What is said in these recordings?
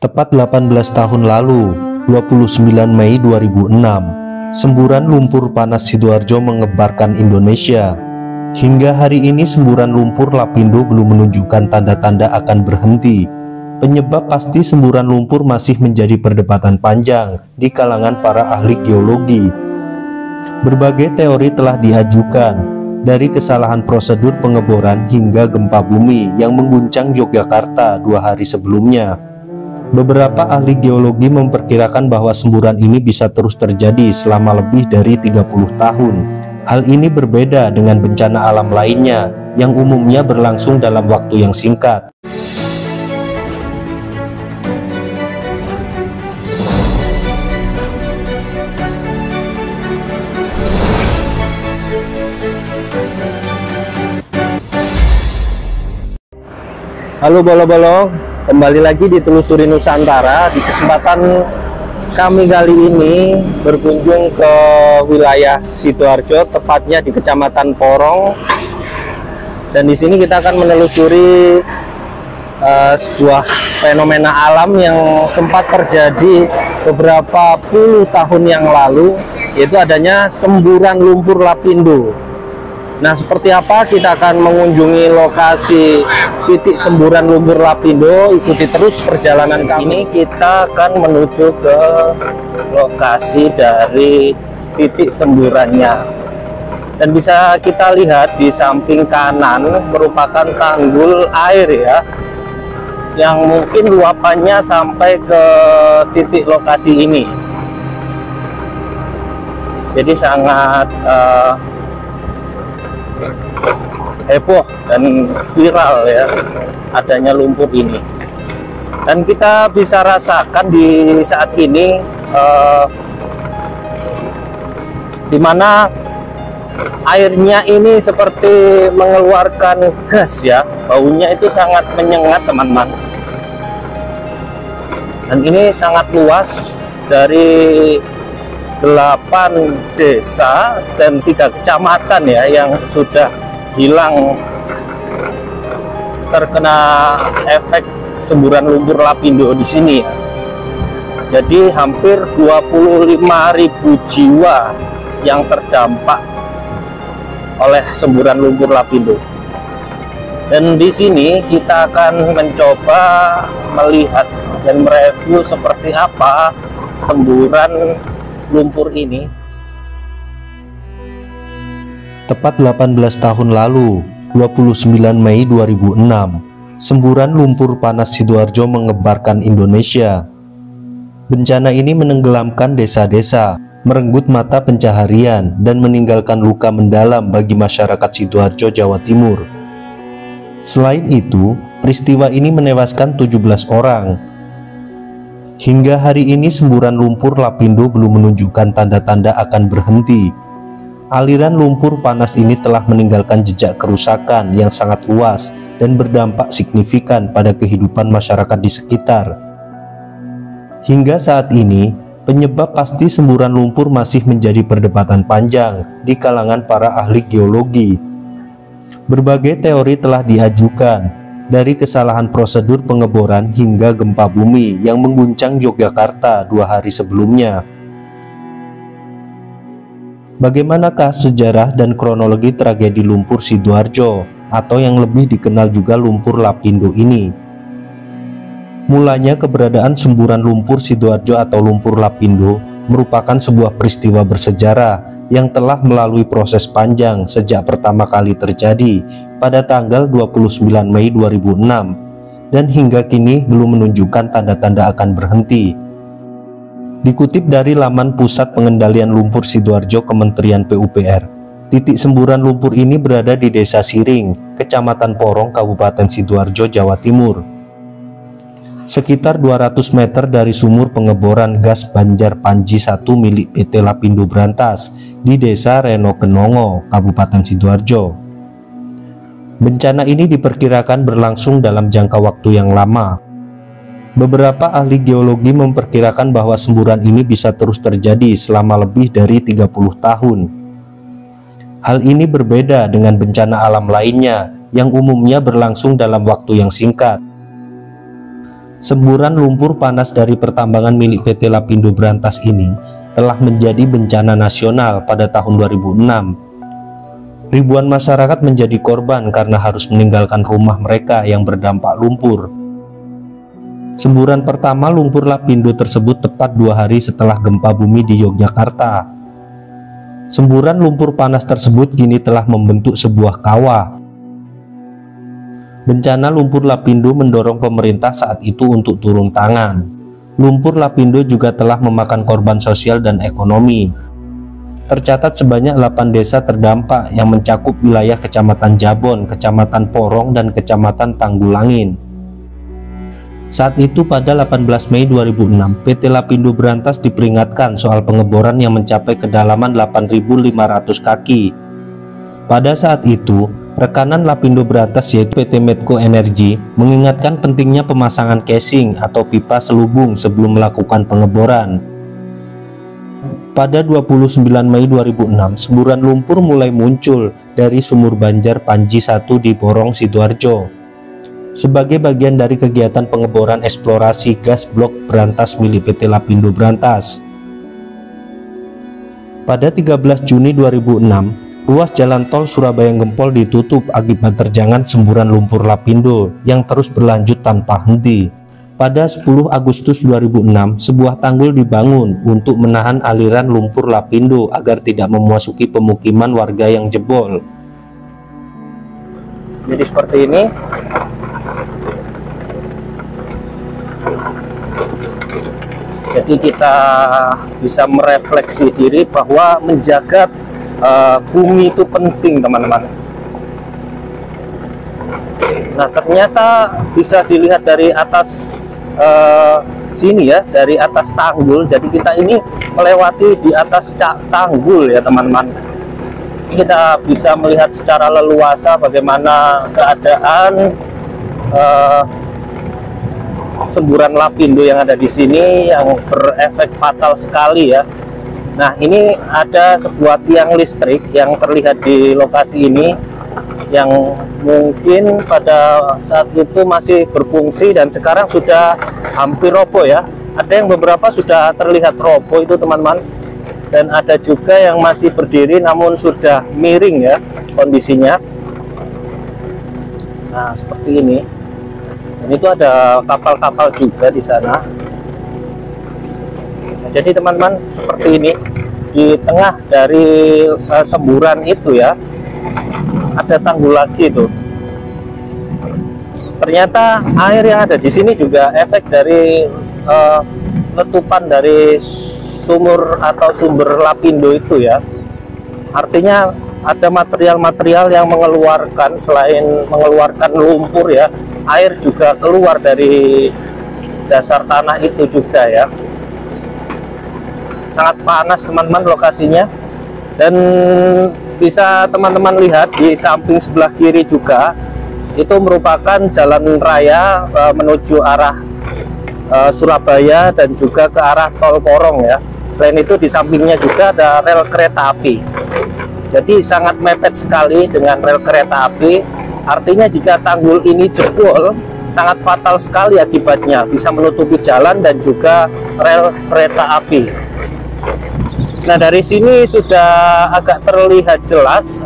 Tepat 18 tahun lalu, 29 Mei 2006, semburan lumpur panas Sidoarjo mengebarkan Indonesia. Hingga hari ini semburan lumpur Lapindo belum menunjukkan tanda-tanda akan berhenti. Penyebab pasti semburan lumpur masih menjadi perdebatan panjang di kalangan para ahli geologi. Berbagai teori telah diajukan, dari kesalahan prosedur pengeboran hingga gempa bumi yang mengguncang Yogyakarta 2 hari sebelumnya. Beberapa ahli geologi memperkirakan bahwa semburan ini bisa terus terjadi selama lebih dari 30 tahun. Hal ini berbeda dengan bencana alam lainnya yang umumnya berlangsung dalam waktu yang singkat. Halo bolo-bolo, kembali lagi di Telusuri Nusantara. Di kesempatan kami kali ini berkunjung ke wilayah Sidoarjo, tepatnya di Kecamatan Porong. Dan di sini kita akan menelusuri sebuah fenomena alam yang sempat terjadi beberapa puluh tahun yang lalu, yaitu adanya semburan lumpur Lapindo. Nah, seperti apa kita akan mengunjungi lokasi titik semburan lumpur Lapindo. Ikuti terus perjalanan kami. Kita akan menuju ke lokasi dari titik semburannya. Dan bisa kita lihat di samping kanan merupakan tanggul air ya, yang mungkin luapannya sampai ke titik lokasi ini. Jadi sangat heboh dan viral ya adanya lumpur ini, dan kita bisa rasakan di saat ini dimana airnya ini seperti mengeluarkan gas ya, baunya itu sangat menyengat teman-teman. Dan ini sangat luas, dari 8 desa dan 3 kecamatan ya yang sudah hilang terkena efek semburan lumpur Lapindo di sini ya. Jadi hampir 25.000 jiwa yang terdampak oleh semburan lumpur Lapindo. Dan di sini kita akan mencoba melihat dan mereview seperti apa semburan lumpur ini. Tepat 18 tahun lalu, 29 Mei 2006, semburan lumpur panas Sidoarjo mengebarkan Indonesia. Bencana ini menenggelamkan desa-desa, merenggut mata pencaharian, dan meninggalkan luka mendalam bagi masyarakat Sidoarjo, Jawa Timur. Selain itu, peristiwa ini menewaskan 17 orang. Hingga hari ini semburan lumpur Lapindo belum menunjukkan tanda-tanda akan berhenti. Aliran lumpur panas ini telah meninggalkan jejak kerusakan yang sangat luas dan berdampak signifikan pada kehidupan masyarakat di sekitar. Hingga saat ini, penyebab pasti semburan lumpur masih menjadi perdebatan panjang di kalangan para ahli geologi. Berbagai teori telah diajukan, dari kesalahan prosedur pengeboran hingga gempa bumi yang mengguncang Yogyakarta 2 hari sebelumnya. Bagaimanakah sejarah dan kronologi tragedi lumpur Sidoarjo, atau yang lebih dikenal juga lumpur Lapindo ini? Mulanya keberadaan semburan lumpur Sidoarjo atau lumpur Lapindo merupakan sebuah peristiwa bersejarah yang telah melalui proses panjang sejak pertama kali terjadi pada tanggal 29 Mei 2006 dan hingga kini belum menunjukkan tanda-tanda akan berhenti. Dikutip dari laman Pusat Pengendalian Lumpur Sidoarjo Kementerian PUPR, titik semburan lumpur ini berada di Desa Siring, Kecamatan Porong, Kabupaten Sidoarjo, Jawa Timur. Sekitar 200 meter dari sumur pengeboran gas Banjar Panji 1 milik PT Lapindo Brantas di Desa Reno Kenongo, Kabupaten Sidoarjo. Bencana ini diperkirakan berlangsung dalam jangka waktu yang lama. Beberapa ahli geologi memperkirakan bahwa semburan ini bisa terus terjadi selama lebih dari 30 tahun. Hal ini berbeda dengan bencana alam lainnya yang umumnya berlangsung dalam waktu yang singkat. Semburan lumpur panas dari pertambangan milik PT Lapindo Brantas ini telah menjadi bencana nasional pada tahun 2006. Ribuan masyarakat menjadi korban karena harus meninggalkan rumah mereka yang berdampak lumpur. Semburan pertama lumpur Lapindo tersebut tepat 2 hari setelah gempa bumi di Yogyakarta. Semburan lumpur panas tersebut kini telah membentuk sebuah kawah. Bencana lumpur Lapindo mendorong pemerintah saat itu untuk turun tangan. Lumpur Lapindo juga telah memakan korban sosial dan ekonomi. Tercatat sebanyak 8 desa terdampak yang mencakup wilayah Kecamatan Jabon, Kecamatan Porong, dan Kecamatan Tanggulangin. Saat itu pada 18 Mei 2006, PT Lapindo Brantas diperingatkan soal pengeboran yang mencapai kedalaman 8.500 kaki. Pada saat itu, rekanan Lapindo Brantas yaitu PT Medco Energy mengingatkan pentingnya pemasangan casing atau pipa selubung sebelum melakukan pengeboran. Pada 29 Mei 2006, semburan lumpur mulai muncul dari sumur Banjar Panji 1 di Porong, Sidoarjo. Sebagai bagian dari kegiatan pengeboran eksplorasi gas blok Brantas milik PT Lapindo Brantas. Pada 13 Juni 2006, ruas jalan tol Surabaya Gempol ditutup akibat terjangan semburan lumpur Lapindo yang terus berlanjut tanpa henti. Pada 10 Agustus 2006, sebuah tanggul dibangun untuk menahan aliran lumpur Lapindo agar tidak memasuki pemukiman warga yang jebol. Jadi seperti ini. Jadi kita bisa merefleksi diri bahwa menjaga bumi itu penting, teman-teman. Nah, ternyata bisa dilihat dari atas sini ya, dari atas tanggul. Jadi kita ini melewati di atas tanggul ya, teman-teman. Kita bisa melihat secara leluasa bagaimana keadaan semburan Lapindo yang ada di sini yang berefek fatal sekali ya. Nah, ini ada sebuah tiang listrik yang terlihat di lokasi ini yang mungkin pada saat itu masih berfungsi dan sekarang sudah hampir roboh ya. Ada yang beberapa sudah terlihat roboh itu, teman-teman, dan ada juga yang masih berdiri namun sudah miring ya kondisinya. Nah, seperti ini. Dan itu ada kapal-kapal juga di sana. Nah, jadi teman-teman, seperti ini di tengah dari semburan itu ya, ada tanggul lagi itu. Ternyata air yang ada di sini juga efek dari letupan dari sumur atau sumber Lapindo itu ya. Artinya ada material-material yang mengeluarkan, selain mengeluarkan lumpur ya, air juga keluar dari dasar tanah itu juga ya. Sangat panas, teman-teman, lokasinya. Dan bisa teman-teman lihat di samping sebelah kiri juga, itu merupakan jalan raya menuju arah Surabaya dan juga ke arah tol Porong ya. Selain itu di sampingnya juga ada rel kereta api. Jadi sangat mepet sekali dengan rel kereta api. Artinya jika tanggul ini jebol, sangat fatal sekali akibatnya, bisa menutupi jalan dan juga rel kereta api. Nah, dari sini sudah agak terlihat jelas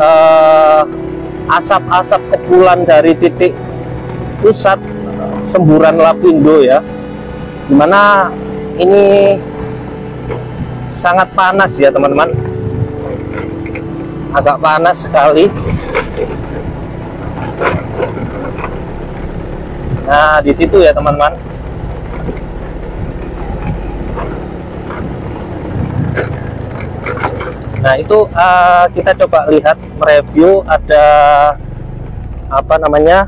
asap-asap kepulan dari titik pusat semburan Lapindo ya, dimana ini sangat panas ya, teman-teman, agak panas sekali. Nah, di situ ya, teman-teman. Nah, itu kita coba lihat, mereview, ada apa namanya,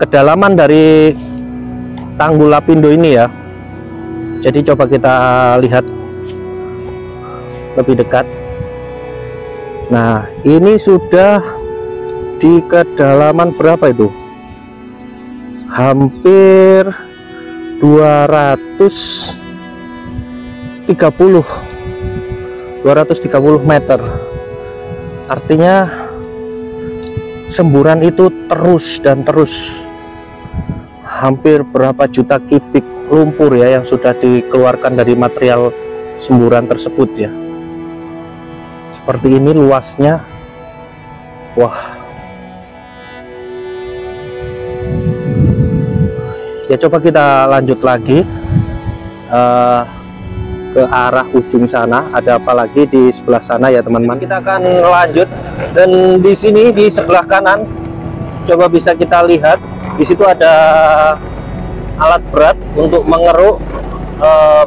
kedalaman dari tanggul Lapindo ini ya. Jadi coba kita lihat lebih dekat. Nah, ini sudah di kedalaman berapa itu? Hampir 230 meter. Artinya semburan itu terus dan terus, hampir berapa juta kubik lumpur ya yang sudah dikeluarkan dari material semburan tersebut ya. Seperti ini luasnya. Wah, ya coba kita lanjut lagi ke arah ujung sana. Ada apa lagi di sebelah sana ya teman-teman? Kita akan lanjut, dan di sini di sebelah kanan coba bisa kita lihat, di situ ada alat berat untuk mengeruk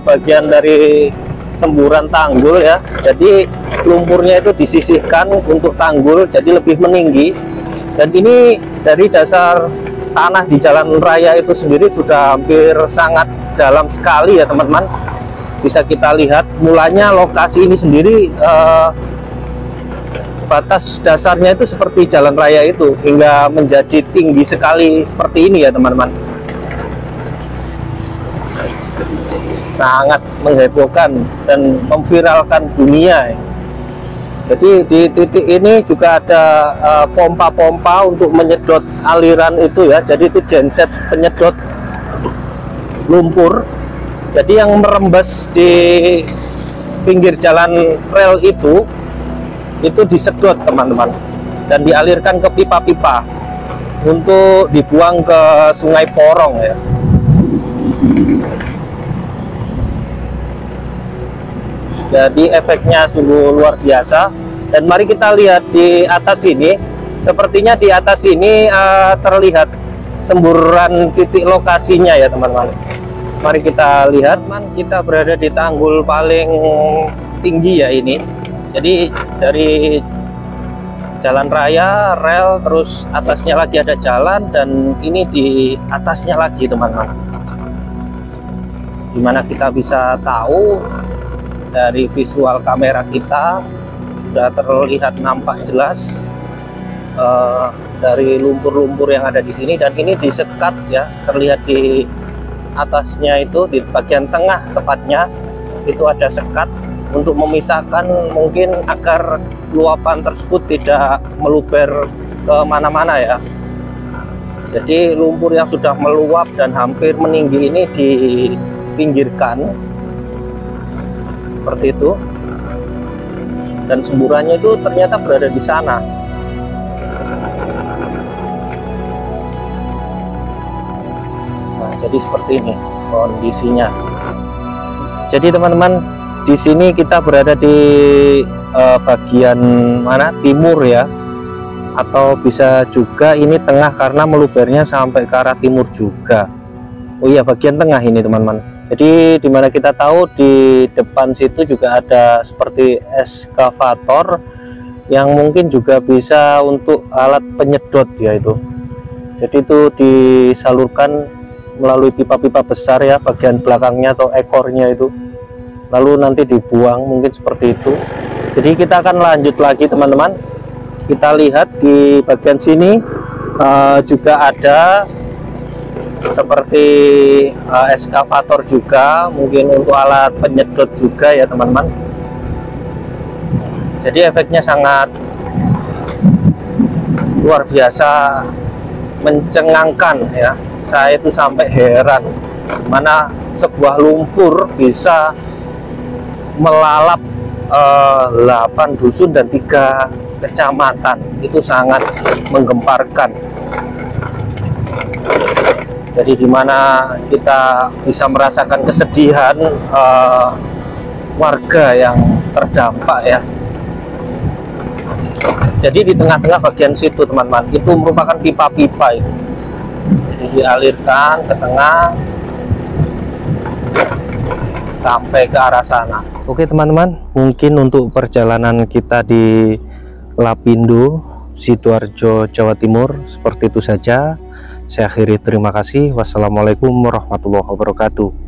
bagian dari semburan tanggul ya. Jadi lumpurnya itu disisihkan untuk tanggul, jadi lebih meninggi. Dan ini dari dasar tanah di jalan raya itu sendiri sudah hampir sangat dalam sekali ya teman-teman. Bisa kita lihat mulanya lokasi ini sendiri, batas dasarnya itu seperti jalan raya itu, hingga menjadi tinggi sekali seperti ini ya teman-teman. Sangat menghebohkan dan memviralkan dunia. Jadi di titik ini juga ada pompa-pompa untuk menyedot aliran itu ya. Jadi itu genset penyedot lumpur. Jadi yang merembes di pinggir jalan rel itu disedot teman-teman, dan dialirkan ke pipa-pipa untuk dibuang ke Sungai Porong ya. Jadi efeknya sungguh luar biasa. Dan mari kita lihat di atas ini. Sepertinya di atas ini terlihat semburan titik lokasinya ya teman-teman. Mari kita lihat, kita berada di tanggul paling tinggi ya ini. Jadi dari jalan raya, rel, terus atasnya lagi ada jalan, dan ini di atasnya lagi teman-teman. Dimana kita bisa tahu dari visual kamera kita sudah terlihat nampak jelas dari lumpur-lumpur yang ada di sini. Dan ini disekat ya, terlihat di atasnya itu, di bagian tengah tepatnya itu ada sekat untuk memisahkan, mungkin agar luapan tersebut tidak meluber ke mana-mana ya. Jadi lumpur yang sudah meluap dan hampir meninggi ini dipinggirkan seperti itu, dan semburannya itu ternyata berada di sana. Jadi seperti ini kondisinya. Jadi teman-teman, di sini kita berada di bagian mana? Timur ya, atau bisa juga ini tengah karena melubernya sampai ke arah timur juga. Oh iya, bagian tengah ini teman-teman. Jadi dimana kita tahu di depan situ juga ada seperti eskavator yang mungkin juga bisa untuk alat penyedot ya itu. Jadi itu disalurkan melalui pipa-pipa besar ya, bagian belakangnya atau ekornya itu, lalu nanti dibuang, mungkin seperti itu. Jadi kita akan lanjut lagi teman-teman. Kita lihat di bagian sini juga ada seperti eskavator juga, mungkin untuk alat penyedot juga ya teman-teman. Jadi efeknya sangat luar biasa, mencengangkan ya. Saya itu sampai heran, mana sebuah lumpur bisa melalap 8 dusun dan 3 kecamatan. Itu sangat menggemparkan. Jadi dimana kita bisa merasakan kesedihan warga yang terdampak ya. Jadi di tengah-tengah bagian situ teman-teman, itu merupakan pipa-pipa itu. Jadi dialirkan ke tengah sampai ke arah sana. Oke teman-teman, mungkin untuk perjalanan kita di Lapindo, Sidoarjo, Jawa Timur seperti itu saja. Saya akhiri, terima kasih. Wassalamualaikum warahmatullahi wabarakatuh.